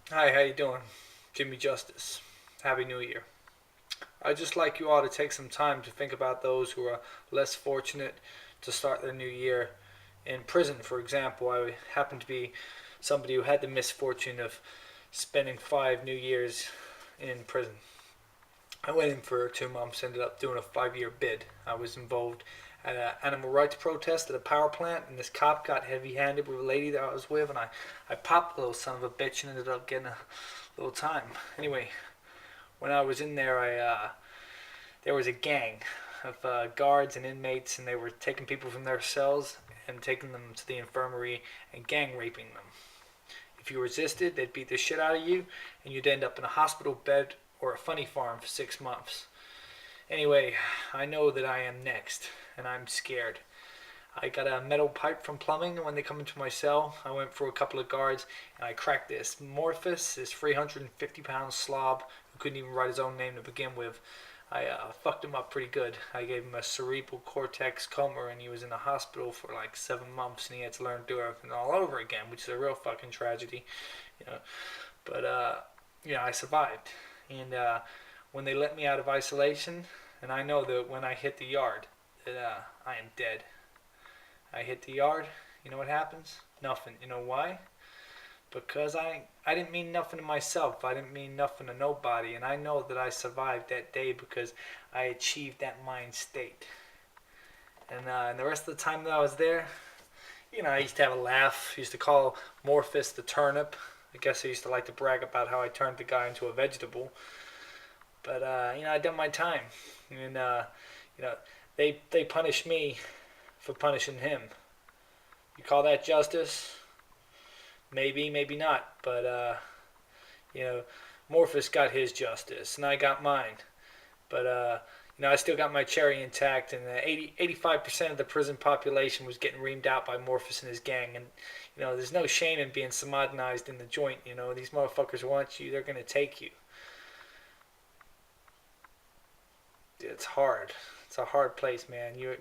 Hi, how you doing? Jimmy Justice. Happy New Year. I'd just like you all to take some time to think about those who are less fortunate to start their new year in prison. For example, I happen to be somebody who had the misfortune of spending 5 New Years in prison. I went in for 2 months, ended up doing a 5 year bid. I was involved at an animal rights protest at a power plant, and this cop got heavy handed with a lady that I was with, and I popped the little son of a bitch and ended up getting a little time. Anyway, when I was in there, there was a gang of guards and inmates, and they were taking people from their cells and taking them to the infirmary and gang raping them. If you resisted, they'd beat the shit out of you, and you'd end up in a hospital bed or a funny farm for 6 months. Anyway, I know that I am next, and I'm scared. I got a metal pipe from plumbing, and when they come into my cell, I went for a couple of guards, and I cracked this Morphus, this 350-pound slob who couldn't even write his own name to begin with. I fucked him up pretty good. I gave him a cerebral cortex coma, and he was in the hospital for like 7 months, and he had to learn to do everything all over again, which is a real fucking tragedy, you know. But I survived, and when they let me out of isolation, and I know that when I hit the yard, that I am dead. I hit the yard. You know what happens? Nothing. You know why? Because I didn't mean nothing to myself. I didn't mean nothing to nobody, and I know that I survived that day because I achieved that mind state. And the rest of the time that I was there, I used to have a laugh. I used to call Morphus the turnip. I guess I used to like to brag about how I turned the guy into a vegetable. But I done my time, and you know, they punished me for punishing him. You call that justice? Maybe, maybe not. But you know, Morphus got his justice, and I got mine. But I still got my cherry intact, and 85% of the prison population was getting reamed out by Morphus and his gang. And there's no shame in being sodomized in the joint. These motherfuckers want you; they're gonna take you. It's hard. It's a hard place, man. You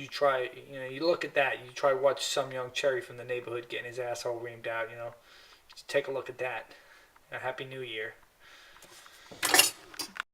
try, you look at that. You try to watch some young cherry from the neighborhood getting his asshole reamed out. Just take a look at that. A happy New Year.